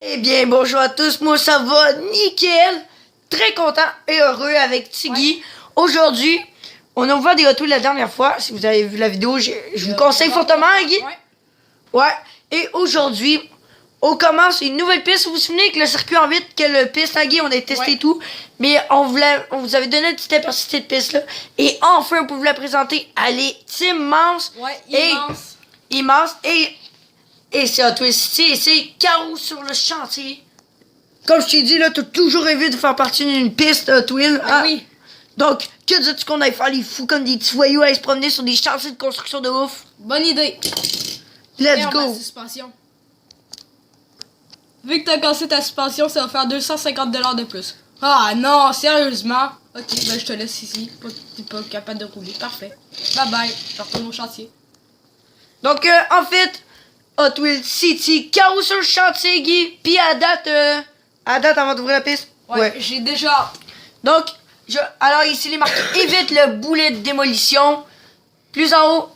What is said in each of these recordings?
Eh bien, bonjour à tous, moi ça va nickel, très content et heureux avec Tiggy. Ouais. Aujourd'hui, on a ouvert des autos la dernière fois, si vous avez vu la vidéo, je vous conseille fortement, Guy. Ouais, et aujourd'hui, on commence une nouvelle piste. Vous vous souvenez que le circuit en vite, quelle piste, hein, Guy, on a testé tout, mais on vous avait donné un petit aperçu de cette piste-là, et enfin, on peut vous la présenter, elle est immense. Ouais, immense. Immense, et c'est Hot Wheels City, et c'est chaos sur le chantier. Comme je t'ai dit, là, t'as toujours rêvé de faire partie d'une piste Hot Wheels. Ah, oui. Donc, que dis-tu qu'on aille faire les fous comme des petits voyous à se promener sur des chantiers de construction de ouf? Bonne idée. Let's go. Ma suspension. Vu que t'as cassé ta suspension, ça va faire 250 $ de plus. Ah non, sérieusement? Ok, ben je te laisse ici. T'es pas capable de rouler. Parfait. Bye bye. Je retourne au chantier. Donc, en fait, Hot Wheels City, chaos sur le chantier, Guy. Puis à date avant d'ouvrir la piste. Ouais. J'ai déjà. Donc, alors ici, les marques, évite le boulet de démolition. Plus en haut,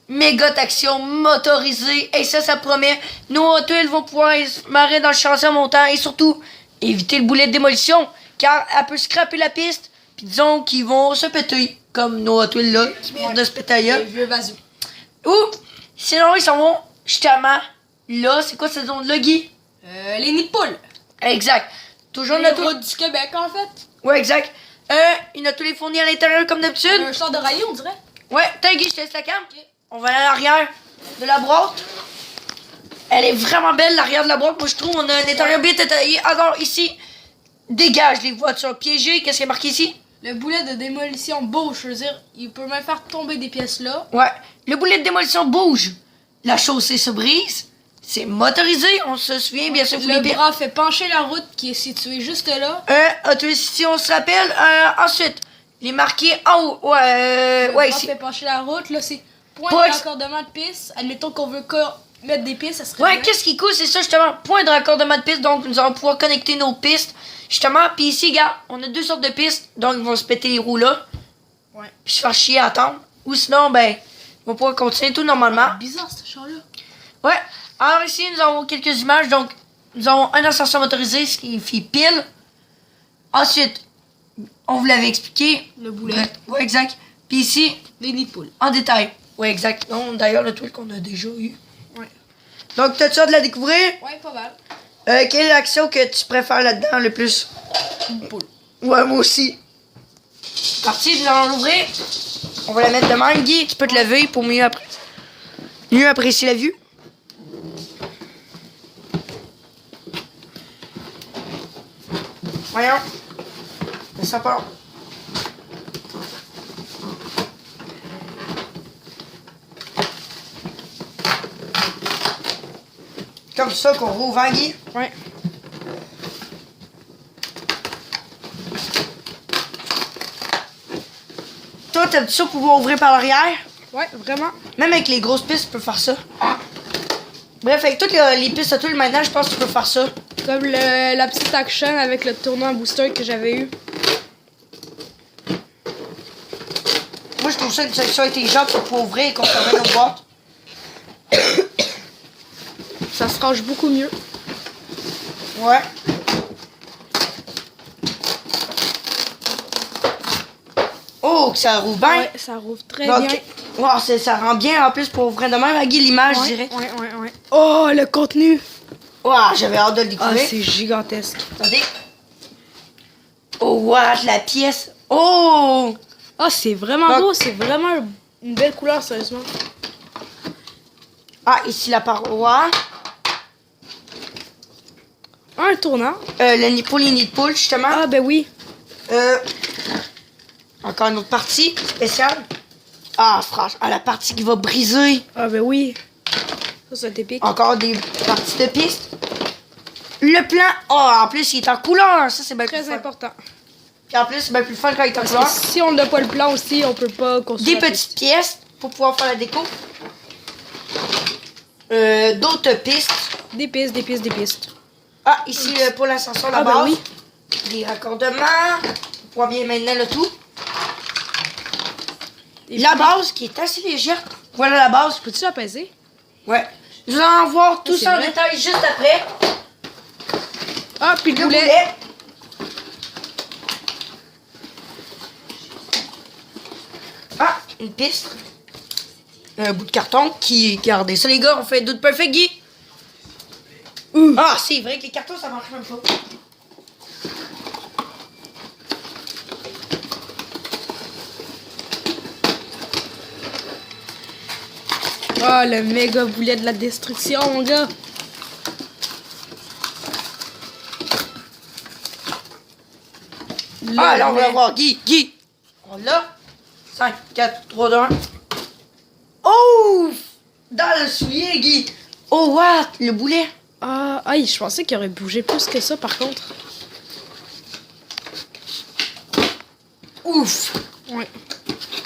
méga d'action motorisée. Et ça promet. Nos Hot Wheels vont pouvoir se marrer dans le chantier en montant. Et surtout, éviter le boulet de démolition. Car elle peut scraper la piste. Puis disons qu'ils vont se péter. Comme nos Hot Wheels là, qui viennent de se péter ailleurs. Les vieux vasous. Ou, sinon, ils s'en vont justement là. C'est quoi cette zone-là, Guy? Les nids de poule. Exact. Toujours les routes du Québec, en fait. Ouais, exact. Il a tous les fournis à l'intérieur comme d'habitude. Un sort de rayon, on dirait. Ouais, t'as Guy, je te laisse la cam. Okay. On va aller à l'arrière de la boîte. Elle est vraiment belle, l'arrière de la boîte. Moi, je trouve on a un intérieur bien détaillé. Alors, ici, dégage les voitures piégées. Qu'est-ce qui est marqué ici? Le boulet de démolition bouge. Je veux dire, il peut même faire tomber des pièces là. Ouais, le boulet de démolition bouge. La chaussée se brise. C'est motorisé, on se souvient bien sûr. Le bras fait pencher la route qui est située juste là. Hot Wheels City, on se rappelle. Ensuite, les marqués en haut. Le bras ici. fait pencher la route. Là, c'est point de raccordement de piste. Admettons qu'on veut mettre des pistes, ça serait. Ouais, qu'est-ce qui est cool, c'est ça justement. Point de raccordement de piste. Donc, nous allons pouvoir connecter nos pistes. Justement, puis ici, regarde, on a deux sortes de pistes. Donc, ils vont se péter les roues là. Ouais. Puis se faire chier à attendre. Ou sinon, ben, ils vont pouvoir continuer tout normalement. C'est bizarre, ce char-là. Ouais. Alors ici, nous avons quelques images. Donc, nous avons un ascenseur motorisé, ce qui fait pile. Ensuite, on vous l'avait expliqué. Le boulet. Ouais, exact. Puis ici, les nids de poule. en détail. Ouais, exact. D'ailleurs, le truc qu'on a déjà eu. Ouais. Donc, t'as-tu hâte de la découvrir? Ouais, pas mal. Quelle est l'action que tu préfères là-dedans le plus? Une poule. Ouais, moi aussi. Parti, nous allons l'ouvrir. On va la mettre de même. Guy, tu peux te lever pour mieux apprécier la vue. Voyons. Ça part. Comme ça qu'on rouvre, hein, Guy? Ouais. Toi, t'as-tu ça pour pouvoir ouvrir par l'arrière? Ouais, vraiment. Même avec les grosses pistes, tu peux faire ça. Bref, avec toutes les pistes à tout le maintenant, je pense que tu peux faire ça. Comme la petite action avec le tournoi booster que j'avais eu. Moi, je trouve ça une section intelligente pour pouvoir ouvrir et conserver nos boîtes. Ça se range beaucoup mieux. Ouais. Oh, que ça rouvre bien. Ouais, ça rouvre très bien. Wow, ça rend bien en plus pour ouvrir de même à Guy l'image, je dirais. Ouais. Oh, le contenu. Wow, j'avais hâte de le découvrir. Ah, c'est gigantesque. Attendez. Oh, what, la pièce. Oh! Ah, c'est vraiment beau. C'est vraiment une belle couleur, sérieusement. Ah, ici la paroi. Un tournant. Pour les nids de poule, justement. Ah, ben oui. Encore une autre partie spéciale. Ah, franchement, la partie qui va briser. Ah, ben oui. Ça, c'est épique. Encore des parties de piste. Le plan. Oh, en plus, il est en couleur. Ça, c'est bien Très important. Puis en plus, c'est bien plus fun quand il est en couleur. Si on n'a pas le plan aussi, on peut pas construire. Des petites pièces pour pouvoir faire la déco. D'autres pistes. Des pistes. Ah, ici, pour l'ascenseur, la base. Ben oui. Des raccordements. Pour pouvoir bien maintenir le tout. La base qui est assez légère. Voilà la base. Peux-tu la peser? Ouais. Nous allons voir tout ça en détail juste après. Ah, puis le Le boulet. boulet. Ah, une piste. Un bout de carton qui... Regardez ça, les gars, on fait d'autres perfect, Guy. Ah, c'est vrai que les cartons, ça marche même pas. Oh, le méga boulet de la destruction, mon gars. Ah, là, on va voir. Guy. On l'a. 5, 4, 3, 2, 1. Oh! Dans le soulier, Guy. Oh, what? Le boulet. Ah, aïe, je pensais qu'il aurait bougé plus que ça, par contre. Ouf. Ouais.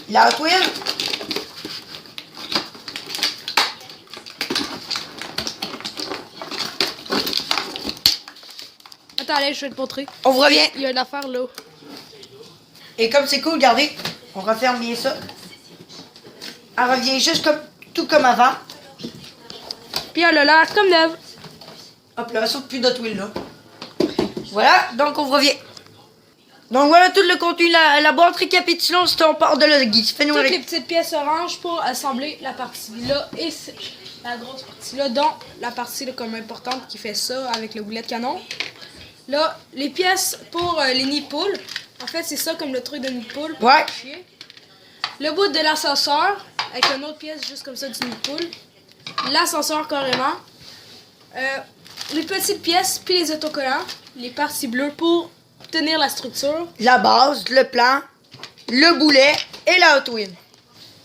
La Hot Wheels. Attends, allez, je vais te montrer. On vous revient. Il y a une affaire là. Et comme c'est cool, regardez. On referme bien ça. Elle revient juste comme, tout comme avant. Puis elle a l'air comme neuve. Hop là, sauf plus d'Hot Wheels là. Voilà, donc on vous revient. Donc voilà tout le contenu, la boîte récapitulons, on part de là, Guy. Fais-nous Toutes le... les petites pièces oranges pour assembler la partie là et la grosse partie là, dont la partie là, comme importante qui fait ça avec le boulet de canon. Là, les pièces pour les nids de poule. En fait, c'est ça comme le truc de nid de poule. pour Ouais. chier. Le bout de l'ascenseur avec une autre pièce juste comme ça du nid de poule. L'ascenseur carrément. Les petites pièces puis les autocollants. Les parties bleues pour tenir la structure. La base, le plan, le boulet et la Hot Wheel.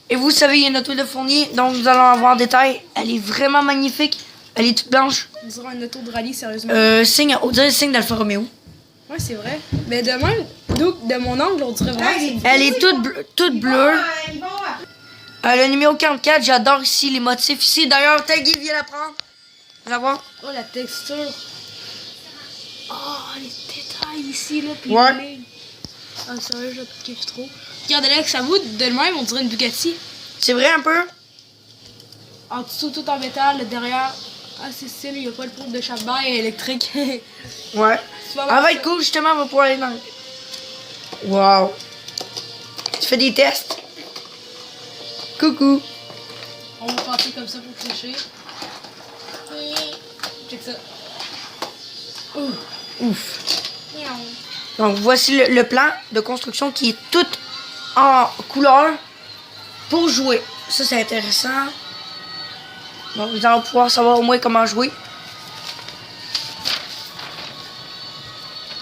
Et vous savez, il y a une Hot Wheel de Fournier, donc nous allons en voir en détail. Elle est vraiment magnifique. Elle est toute blanche. On dirait une auto de rallye, sérieusement. On dirait le signe d'Alfa Romeo. Ouais, c'est vrai. Mais de même, de mon angle, on dirait vraiment. que c'est- Elle est toute bleue. Le numéro 44, j'adore ici les motifs ici. D'ailleurs, Guy vient la prendre. Viens la voir. Oh, la texture. Oh, les détails ici, là. Puis Ouais. les lignes. Ah, sérieux, je kiffe trop. Regardez là que ça vaut de même, on dirait une Bugatti. C'est vrai un peu? En dessous, tout en métal, le derrière. Ah, c'est stylé, il n'y a pas le poudre de chape-barre électrique. Ouais. Tu vas voir Elle va ça. être cool, justement, on va pouvoir aller dans le... Wow. Tu fais des tests? Coucou. On va passer comme ça pour tricher. Check ça. Ouf. Miaou. Donc, voici le plan de construction qui est tout en couleur pour jouer. Ça, c'est intéressant. Donc, vous allez pouvoir savoir au moins comment jouer.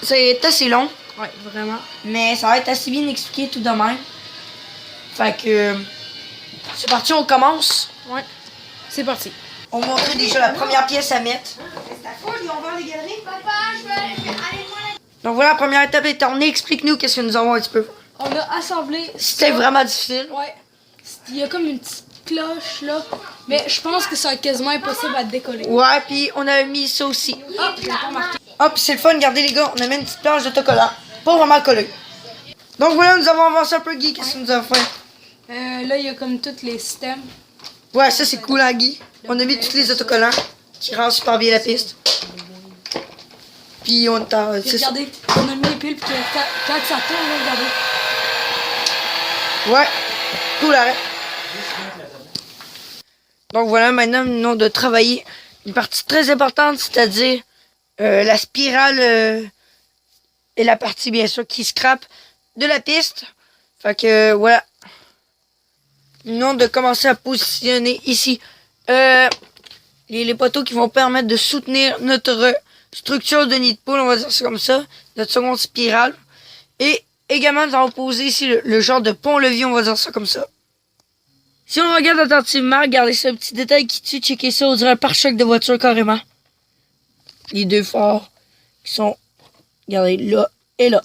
C'est assez long, Ouais, vraiment. mais ça va être assez bien expliqué tout de même. Fait que... C'est parti, on commence. Ouais. C'est parti. On va montrer déjà la première pièce à mettre. Donc voilà, la première étape est terminée. Explique-nous qu'est-ce que nous avons un petit peu. On a assemblé. C'était ça. vraiment difficile. Ouais. Il y a comme une petite cloche là. Mais je pense que ça va être quasiment impossible à décoller. Ouais, puis on a mis ça aussi. Ah, je l'ai pas remarqué. Hop, c'est le fun, regardez les gars, on a mis une petite planche d'autocollant. Pas vraiment collée. Donc voilà, nous avons avancé un peu, Guy. Qu'est-ce que nous avons fait? Là, il y a comme tous les systèmes. Ouais, ça c'est cool, hein, Guy. On a mis tous les autocollants qui rendent super bien la piste. Puis on t'a. Puis regardez, on a mis les piles, puis quand ça tourne, là, regardez. Ouais, cool, arrête. Donc voilà, maintenant, nous venons de travailler une partie très importante, c'est-à-dire la spirale et la partie, bien sûr, qui scrape de la piste. Fait que voilà. Nous venons de commencer à positionner ici les poteaux qui vont permettre de soutenir notre structure de nid de poule, on va dire ça comme ça, notre seconde spirale. Et également, nous allons poser ici le genre de pont-levis, on va dire ça comme ça. Si on regarde attentivement, regardez ce petit détail qui tue, checker ça, on dirait un pare-choc de voiture carrément. Les deux phares qui sont, regardez, là et là.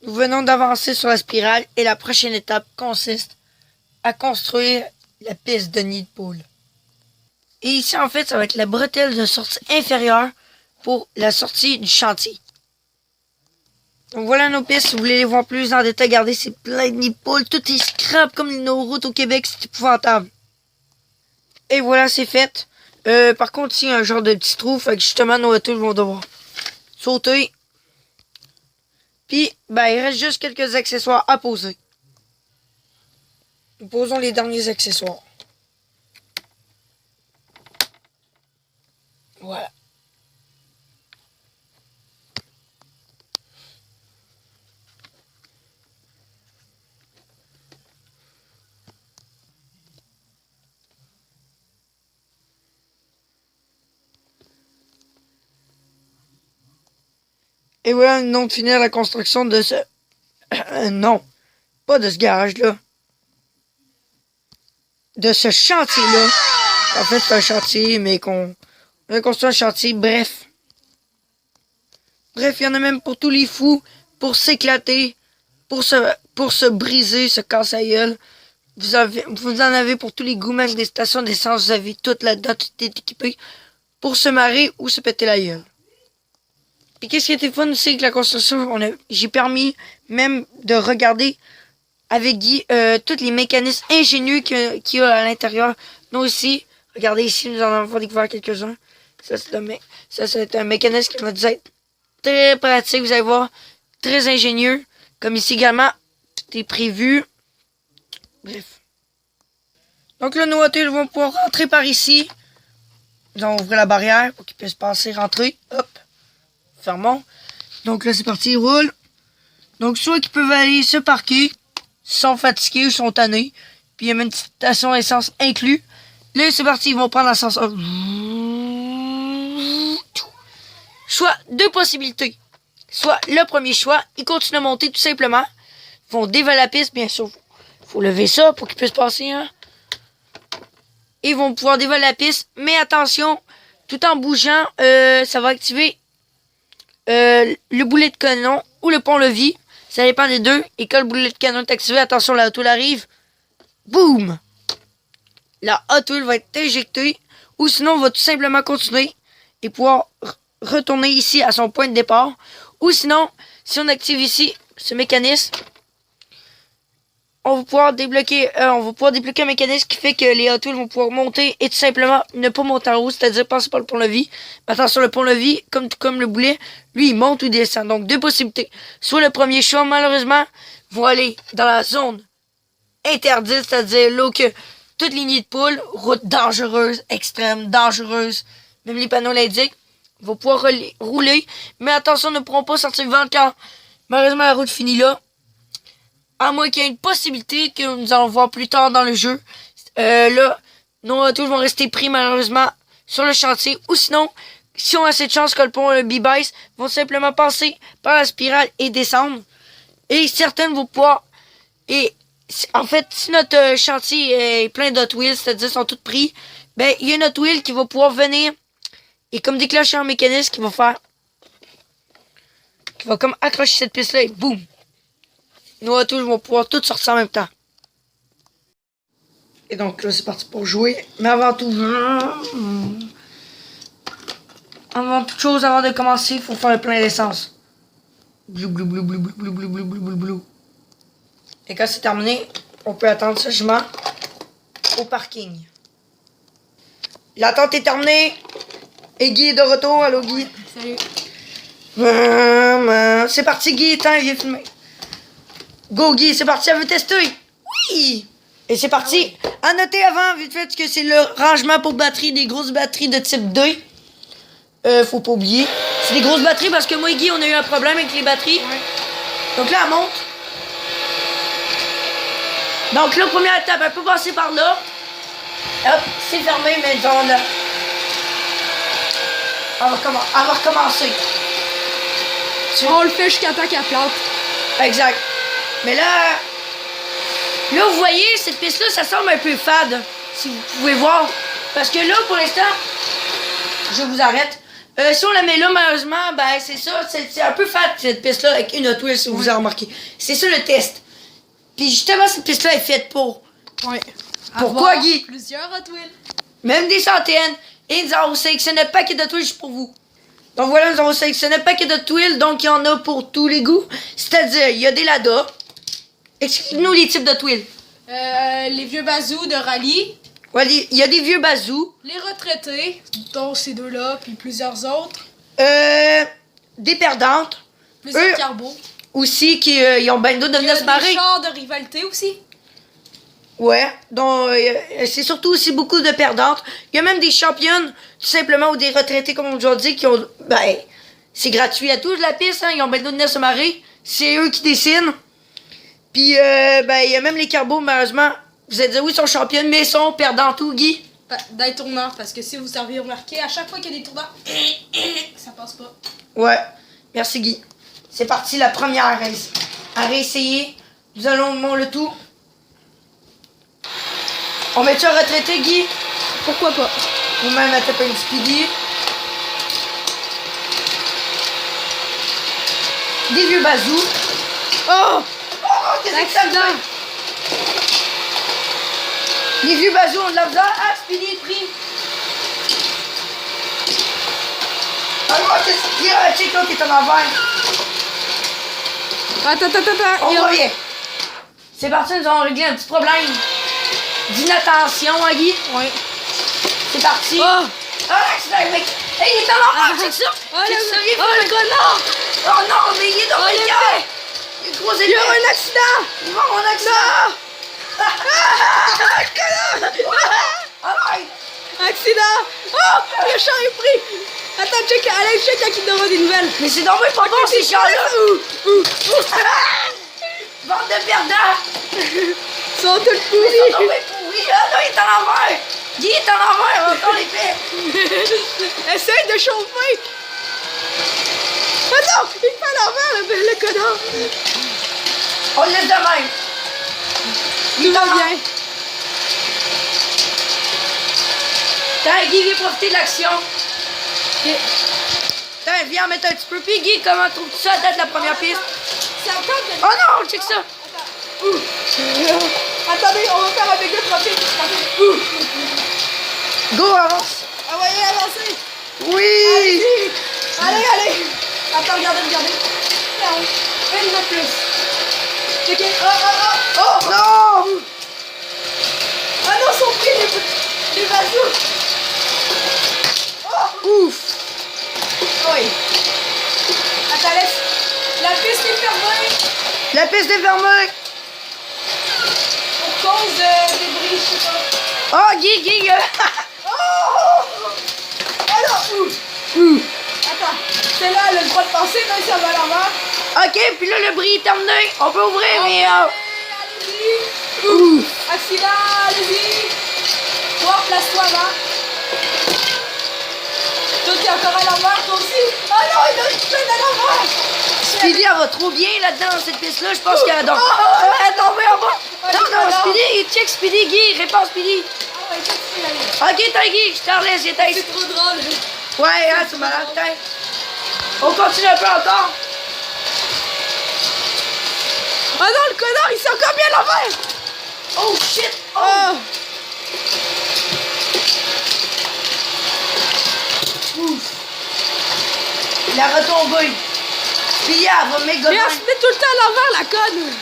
Nous venons d'avancer sur la spirale et la prochaine étape consiste à construire la piste de nid de poule. Et ici, en fait, ça va être la bretelle de sortie inférieure pour la sortie du chantier. Donc voilà nos pistes, si vous voulez les voir plus en détail, regardez, c'est plein de nids de poules, tout est scrap comme nos routes au Québec, c'est épouvantable. Et voilà, c'est fait. Par contre, ici, il y a un genre de petit trou, fait que justement, nos autos vont devoir sauter. Puis, ben, il reste juste quelques accessoires à poser. Nous posons les derniers accessoires. Voilà. Et voilà, nous venons de finir la construction de ce... non, pas de ce garage-là. De ce chantier-là. En fait, c'est un chantier, mais qu'on a construit un chantier, bref. Bref, il y en a même pour tous les fous, pour s'éclater, pour se briser, se casser la gueule. Vous en avez pour tous les goûts, même des stations d'essence, vous avez tout là-dedans, tout est équipé pour se marrer ou se péter la gueule. Puis qu'est-ce qui était fun aussi avec la construction, j'ai permis même de regarder avec Guy tous les mécanismes ingénieux qu'il y a à l'intérieur. Nous aussi, regardez ici, nous en avons découvert quelques-uns. Ça, c'est un mécanisme qui va nous être très pratique, vous allez voir, très ingénieux. Comme ici également, tout est prévu. Bref. Donc là, nos hôtels vont pouvoir rentrer par ici. Nous allons ouvrir la barrière pour qu'ils puissent passer, rentrer. Hop. Fermons. Donc là, c'est parti, ils roulent. Donc, soit qu'ils peuvent aller se parquer, sont fatigués ou sont tannés. Puis, il y a même une petite station essence inclus. Là, c'est parti, ils vont prendre l'ascenseur. Soit deux possibilités. Soit le premier choix, ils continuent à monter tout simplement. Ils vont dévaler la piste, bien sûr. Faut lever ça pour qu'ils puissent passer. Hein. Ils vont pouvoir dévaler la piste. Mais attention, tout en bougeant, ça va activer le boulet de canon ou le pont-levis. Ça dépend des deux. Et quand le boulet de canon est activé, attention, la Hot Wheel arrive. Boum! La Hot Wheel va être éjectée. Ou sinon, on va tout simplement continuer et pouvoir retourner ici à son point de départ. Ou sinon, si on active ici ce mécanisme, on va pouvoir débloquer un mécanisme qui fait que les Hot Wheels vont pouvoir monter et tout simplement ne pas monter en haut, c'est-à-dire passer par le pont-levis. Mais attention, le pont-levis, comme le boulet, lui, il monte ou descend. Donc, deux possibilités. Soit le premier choix, malheureusement, vont aller dans la zone interdite, c'est-à-dire là où que toutes les nids de poules, route dangereuse, extrême, dangereuse, même les panneaux l'indiquent, vont pouvoir rouler. Mais attention, ne pourront pas sortir vivants quand malheureusement la route finit là. À moins qu'il y ait une possibilité que nous allons voir plus tard dans le jeu. Là, nos autos vont rester pris malheureusement sur le chantier. Ou sinon, si on a cette chance que le pont le B-Bice, vont simplement passer par la spirale et descendre. Et certaines vont pouvoir... Et en fait, si notre chantier est plein d'Hot Wheels, c'est-à-dire sont toutes pris, ben il y a une Hot Wheel qui va pouvoir venir et comme déclencher un mécanisme qui va faire... qui va comme accrocher cette piste-là et boum! Nos autos vont pouvoir toutes sortir en même temps. Et donc là, c'est parti pour jouer. Mais avant tout, avant toute chose, avant de commencer, il faut faire le plein d'essence. Blou, blou, blou, blou, blou, blou, blou, blou, blou, blou. Et quand c'est terminé, on peut attendre sagement au parking. L'attente est terminée. Et Guy est de retour. Allô, Guy. Salut. C'est parti, Guy. Attends, il vient filmer. Go Guy, c'est parti, elle veut tester. Oui! Et c'est parti. Ah oui. À noter avant, vite fait, que c'est le rangement pour batterie, des grosses batteries de type 2. Faut pas oublier. C'est des grosses batteries parce que moi et Guy, on a eu un problème avec les batteries. Ouais. Donc là, elle monte. Donc là, première étape, elle peut passer par là. Hop, c'est fermé, mais on a... Elle va recommencer. On le fait jusqu'à temps qu'elle plante. Exact. Mais là, vous voyez, cette piste-là, ça semble un peu fade, si vous pouvez voir. Parce que là, pour l'instant, je vous arrête. Si on la met là, malheureusement, ben c'est ça, c'est un peu fade, cette piste-là, avec une Hot Wheels, si vous avez remarqué. C'est ça le test. Puis justement, cette piste-là est faite pour... Oui. Pourquoi, Guy? Plusieurs Hot Wheels. Même des centaines. Et nous avons sélectionné un paquet d'Hot Wheels juste pour vous. Donc voilà, nous avons sélectionné un paquet d'Hot Wheels, donc il y en a pour tous les goûts. C'est-à-dire, il y a des Lada. Explique-nous les types d'Hot Wheels. Les vieux bazous de rallye. Ouais, il y a des vieux bazous. Les retraités, dont ces deux-là, puis plusieurs autres. des perdantes. Plusieurs Eux carbo. aussi qui ils ont ben d'autres de Il y a venir se des marrer. chars de rivalité aussi. Ouais, donc c'est surtout aussi beaucoup de perdantes. Il y a même des championnes, tout simplement, ou des retraités, comme on déjà dit, qui ont. Ben, c'est gratuit à tous la piste, hein. Ils ont ben d'autres de venir se marrer. C'est eux qui dessinent. Puis, ben, il y a même les carbos, malheureusement. Vous allez dire, oui, ils sont championnes, mais ils sont perdants tout, Guy. Des tourneurs, parce que si vous avez remarqué, à chaque fois qu'il y a des tourneurs, ça passe pas. Ouais, merci, Guy. C'est parti, la première race. À réessayer. Nous allons monter le tout. On met-tu un retraité, Guy? Pourquoi pas? Ou même à taper une speedy. Des vieux bazous. Oh! Qu'est-ce que ça fait? Les vieux bazous ont de la misère. Ah, speedy est pris. Ah non, qu'est-ce qu'il y a? Check là qui est en envers. Attends. On revient. C'est parti, nous avons réglé un petit problème d'inattention, hein, Guy? Ouais. C'est parti. Oh! Ah, l'accident, mec! Hey, il est en envers, check ça! Oh, Check le- ça, il est oh, fait le connard! Oh non, mais il est dans Oh, le le cœur! mec! Il est gros Il y a épais! un accident! Il va mon accident! Arrête! Accident! Oh! Le char est pris! Attends, check, allez, check à qui donne des nouvelles. Mais c'est dommage pas bon, ces chars-là! Bande de perdants! Ils sont tous Ils sont pourris! tombés pourris! Ah non, il est en envers! Guy est en envers, encore l'épée! Essaye de chauffer! Oh non! Il fait à l'envers, le connard! On le laisse de même! Tout va bien! Tiens, Guy, viens profiter de l'action! Ok. Tiens, viens en mettre un petit peu. Puis Guy, comment trouves-tu ça à date la première piste? C'est encore de... Oh non, check ça! Attendez, on va faire un méga trophée. Go, avance! Ah ouais, avancez! Oui! Allez! Attends, regardez. Non, une de plus. Checkez. Oh! Non! Ah non, sont pris les bazous! Ouf! Oui. Attends, laisse. La piste est fermée La piste est fermée! pour cause des bris, je sais pas. Oh, Guy! Oh! Alors, attends, celle-là, elle a le droit de passer, même si elle va à l'envers. Ok, puis là, le bris est terminé. On peut ouvrir, mais... Allez-y! Ouf! Accident, allez-y! Toi, place-toi avant. Toi, t'es encore à l'envers, toi aussi? Ah non, il a une à l'envers! Speedy, elle va trop bien là-dedans, dans cette piste-là. Je pense qu'elle donc... Elle est tombée en bas. Non, Speedy, check Speedy, Guy. Répare Speedy. Ah ouais, qu'est-ce que tu fais là? Ok, t'as Guy, je t'en laisse, j'étais. C'est trop drôle. Ouais, hein, c'est malade, tiens. On continue un peu encore. Ah non, le connard, il s'est encore bien à l'envers! Oh, shit! Oh! Oh! Ouf! La retombée. Puis elle va méga Mais bien. elle se met tout le temps à l'envers, la conne!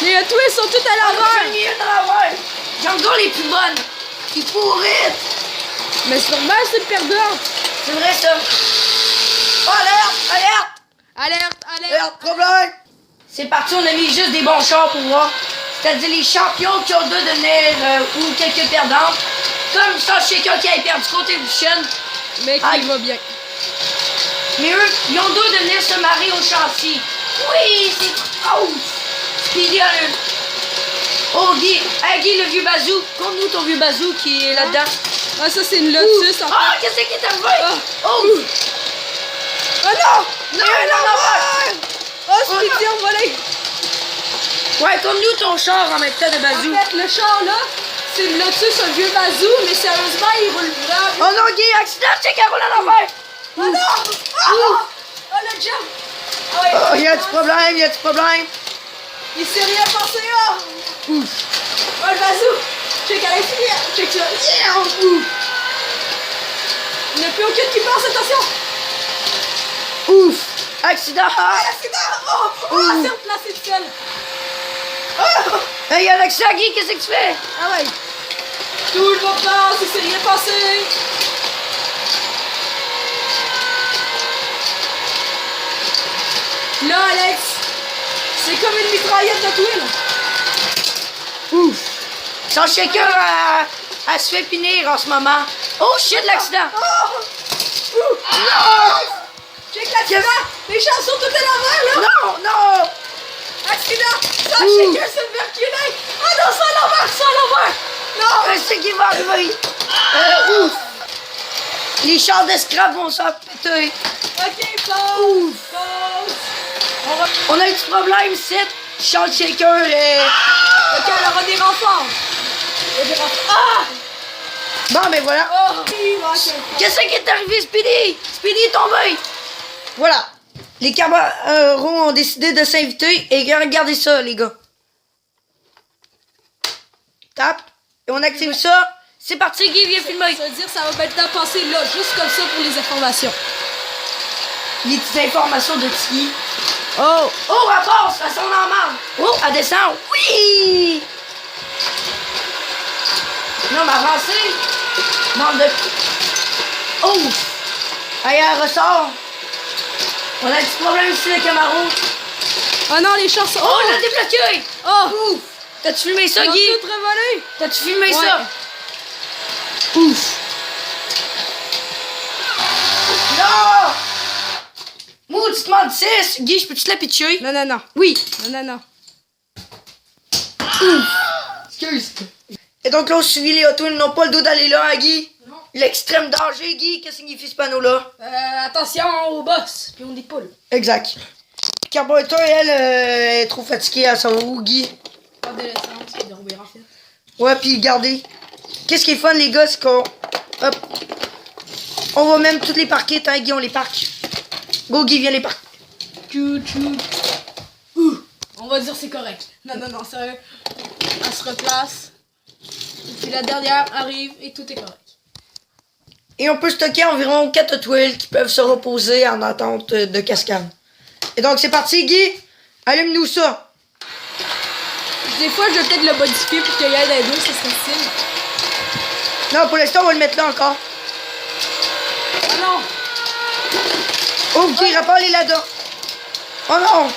Les tous, ils sont tous à C'est l'envers! mieux de l'envers. J'ai encore les plus bonnes. Qui pourrissent. Mais c'est normal, c'est le perdant! C'est vrai, ça. Oh, alerte! Alerte! Problème. C'est parti, on a mis juste des bons chars pour voir. C'est-à-dire les champions qui ont deux de devenir ou quelques perdantes. Comme ça, quelqu'un qui a perdu Contribution. Mais qui Aïe. va bien. Mais eux, ils ont deux de venir se marier au chantier. Oui, c'est... Oh! Speedy a une... Oh, Guy! Hey, Guy, le vieux bazou! Compte-nous ton vieux bazou qui est là-dedans. Ah, ça, c'est une Lotus, en fait. Ah, qu'est-ce qui est arrivé? Oh! Oh non! Non, non, Oh, Speedy envolé! Ouais, compte-nous ton char en même temps de bazou. En fait, le char là, c'est une Lotus, un vieux bazou, mais sérieusement, il roule vraiment. Oh non, Guy, accident, check, elle roule à l'envers! Oh non! Oh! Oh, le jump! Ah ouais. Oh, y a du problème? Il s'est rien passé, là! Ouf! Oh, le bazou! Check à l'infini! Check ça! Yeah! Ouf! Il n'y a plus aucune qui passe, attention! Ouf! Accident! Ah, l'accident! Oh! Oh, elle s'est replacée de seule! Oh! Hey, y a un accident, Guy, qu'est-ce que tu fais? Ah ouais! Tout le monde passe, il s'est rien passé. Là, Alex, c'est comme une mitraillette de Twin. Ouf. Son shaker, elle se fait punir en ce moment. Oh shit, l'accident. Non! Check l'accident. Les chances sont toutes à l'envers, là. Non, non. Accident. Son shaker s'est fait reculer. Ah non, c'est à l'envers, c'est à l'envers. Non. C'est ce qui va arriver. Ouf. Les chars de scrap vont s'en péter. Ok, pause. Pause. On a un petit problème ici. Charles Shaker est... Ok, elle aura des renforts. Il y a des renforts. Ah! Bon, ben voilà. Oh! Qu'est-ce qui est arrivé, Speedy? Speedy est tombé. Voilà. Les Cabarons ont décidé de s'inviter. Et regardez ça, les gars. Tape. Et on active ça. C'est parti, Guy, viens filmer. Ça veut dire que ça va maintenant passer là, juste comme ça pour les informations. Les petites informations de Tiggy. Oh! Oh, elle passe, elle s'en en marre. Oh, elle descend. Oui! Non, mais avancez. Bande de... Oh! Allez, elle ressort. On a un petit problème ici, le Camaro. Oh non, les chances. Oh, elle a débloqué. Oh! Ouf! T'as-tu filmé ça, Ils ont Guy? tout révolé. T'as-tu filmé Ouais. ça? Ouf! Non! Maudite menteuse! Guy, je peux-tu te la pitcher? Non, non, non. Oui! Non, non, non. Excuse. Et donc là, on suivi les autos, ils n'ont pas le dos d'aller là, hein, Guy? Non. L'extrême danger, Guy, qu'est-ce que signifie ce panneau-là? Attention au boss, puis on dit poule. Exact. Carburateur, elle, est trop fatiguée, elle s'en va où, Guy? Pas de l'essence, puis de rouler en fait. Ouais, puis regardez. Qu'est-ce qui est fun, les gars, c'est qu'on... Hop. On va même toutes les parquer, tant Guy, on les parque. Go, Guy, viens les parquer. Tchou, tchou. On va dire c'est correct. Non, non, non, sérieux. Elle se replace. Et puis la dernière arrive et tout est correct. Et on peut stocker environ 4 Hot Wheels qui peuvent se reposer en attente de cascade. Et donc, c'est parti, Guy. Allume-nous ça. Des fois, je vais peut-être le modifier pour qu'il y ait des deux, ça serait style. Non, pour l'instant, on va le mettre là encore. Oh non! Oh, Guy, rapport les là-dedans. Oh non.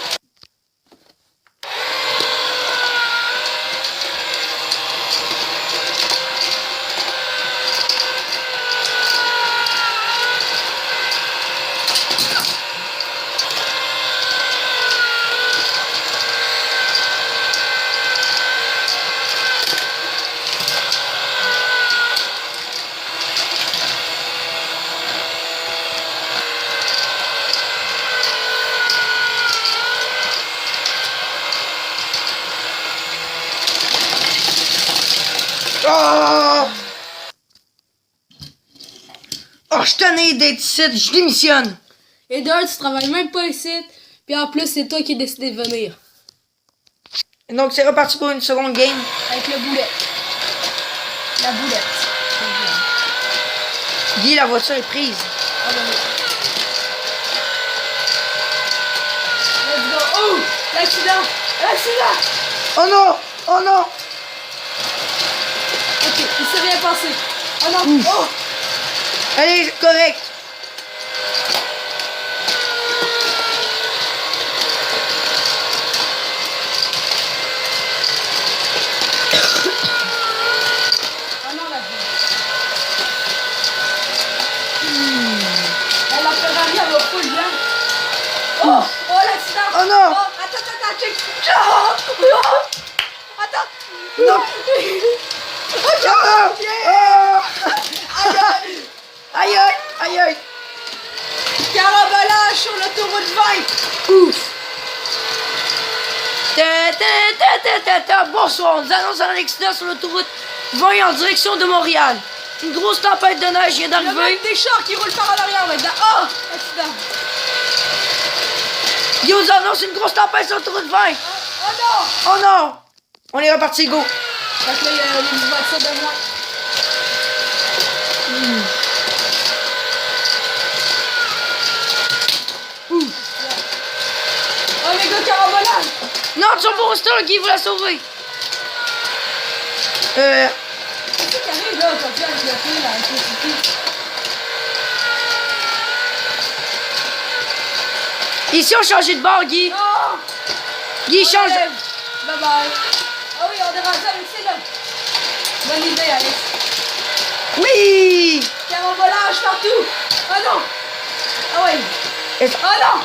Oh! Oh, je tenais d'être ici, je démissionne. Et d'un, tu travailles même pas ici. Puis en plus, c'est toi qui as décidé de venir. Et donc, c'est reparti pour une seconde game. Avec le boulet. La boulette. Guy, la voiture est prise. Ah ben oui. Let's go. Oh! L'accident! L'accident! Oh non! Oh non! Ok, il s'est rien passé. Oh non! Oh! Allez, correct. Oh non, la vie. La Ferrari, elle va full bien. Oh! Oh, l'accident! Oh non! Oh, attends, check! Oh! Attends! Non! Ah! Ah! Aïe aïe! Aïe aïe! Carabalage sur l'autoroute 20! Ouf! Bonsoir, on nous annonce un accident sur l'autoroute 20 en direction de Montréal. Une grosse tempête de neige vient Il y a même d'arriver. des chars qui roulent par en arrière maintenant. Oh! Accident! Il nous annonce une grosse tempête sur l'autoroute 20. Oh non! Oh non! On est reparti, go! Fait que là, il y a une voiture de moi. Oh, mes gars, carabolage! Non, tu pas au star, Guy, vous la sauver. Qu'est-ce qui arrive là quand tu es avec le fil, avec le pipi? Ici, on change de bord, Guy. Non! Guy, change. Bye bye. Ah oui, on est rendu avec ça là. Bonne idée, Alex. Oui! Carambolage partout. Ah non! Ah oui. Et- Ah non!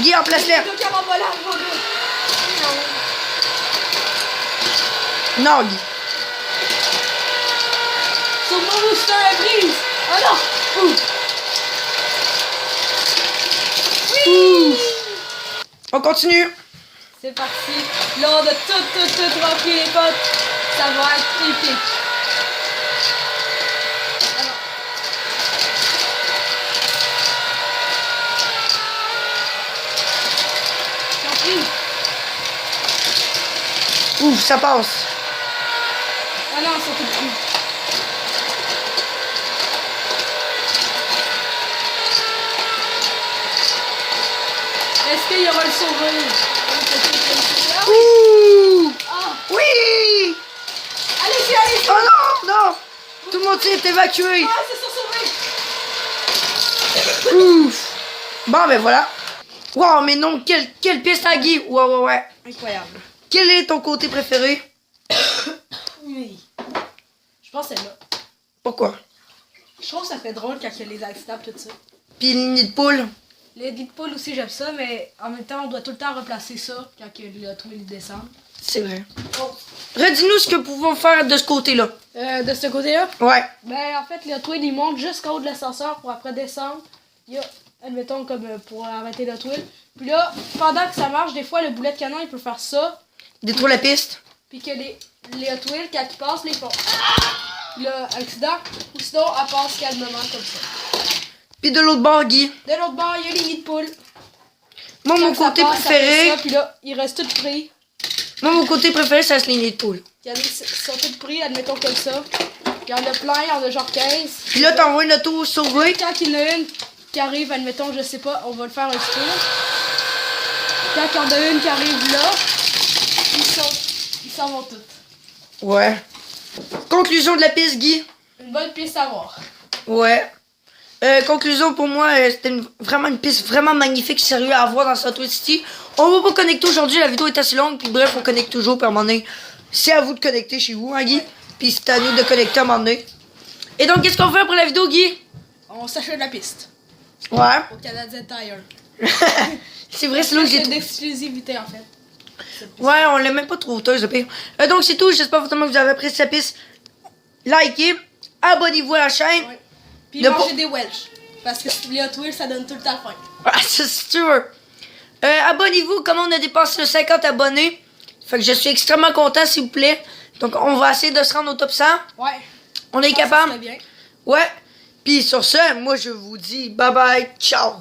Guy, en place l'air. Le carambolage, mon gars. Non, Guy. Sur mon booster est brise. Ah non! Ouh. Ouh. On continue. C'est parti. Là, on a tout rempli les potes. Ça va être épique. Alors. J'en prie. Ouh, ça passe. Ah non, ils sont tout petits. Est-ce qu'il y aura le sauveur? Ah oui! Ouh! Ah! Oui! Allez-y, allez-y! Oh non, non! Tout le monde s'est évacué. Ah, c'est sauvé! Ouf! Bon, ben voilà. Wow, mais non, quelle piste à Guy. Ouais. Incroyable. Quel est ton côté préféré? Oui. Je pense que c'est là. Pourquoi? Je trouve que ça fait drôle quand il y a les accidents tout ça. Puis les nids de poule? Les nids de poule aussi, j'aime ça, mais en même temps, on doit tout le temps replacer ça quand le trou il descend. C'est vrai. Oh. Redis-nous ce que nous pouvons faire de ce côté-là. De ce côté-là? Ouais. Ben, en fait, le twin il monte jusqu'en haut de l'ascenseur pour après descendre. Il y a, admettons, comme pour arrêter le twin. Puis là, pendant que ça marche, des fois, le boulet de canon il peut faire ça. Détruire la piste. Puis que les Hot Wheels, quand ils passent, les font. Puis là, accident. Ou sinon, elle passe calmement comme ça. Puis de l'autre bord, Guy. De l'autre bord, il y a les nids de poule. Moi, mon Quand ça côté passe, ça fait préféré. ça, puis là, ils restent tous pris. Moi, mon côté préféré, c'est les nids de poule. Ils sont tous pris, admettons comme ça. Il y en a plein, il y en a genre 15. Puis là, t'envoies une auto sauvée. Quand il y en a une qui arrive, admettons, je sais pas, on va le faire un petit tour. Quand il y en a une qui arrive là, ils s'en vont toutes. Ouais. Conclusion de la piste, Guy. Une bonne piste à voir. Ouais. Conclusion pour moi, c'était vraiment une piste vraiment magnifique, sérieux à voir dans Salt City. On va pas connecter aujourd'hui, la vidéo est assez longue, puis bref, on connecte toujours, puis à un moment donné, c'est à vous de connecter chez vous, hein, Guy? Ouais. Puis c'est à nous de connecter à un moment donné. Et donc, qu'est-ce qu'on fait après la vidéo, Guy? On s'achète la piste. Ouais. Au Canadian Tire. C'est vrai, c'est là que j'ai C'est trouvé. d'exclusivité en fait. Ouais, on l'a même pas trop hauteuse, de pire. Donc, c'est tout. J'espère vraiment que vous avez apprécié cette piste. Likez, abonnez-vous à la chaîne. Ouais. Puis De mangez po- des Welsh. Parce que les Hot Wheels, ça donne tout le temps faim. Ah, ça, c'est sûr. Abonnez-vous, comme on a dépassé le 50 abonnés. Fait que je suis extrêmement content, s'il vous plaît. Donc, on va essayer de se rendre au top 100. Ouais. On est Je pense que ça capable. serait bien. Ouais. Puis sur ce, moi, je vous dis bye bye, ciao.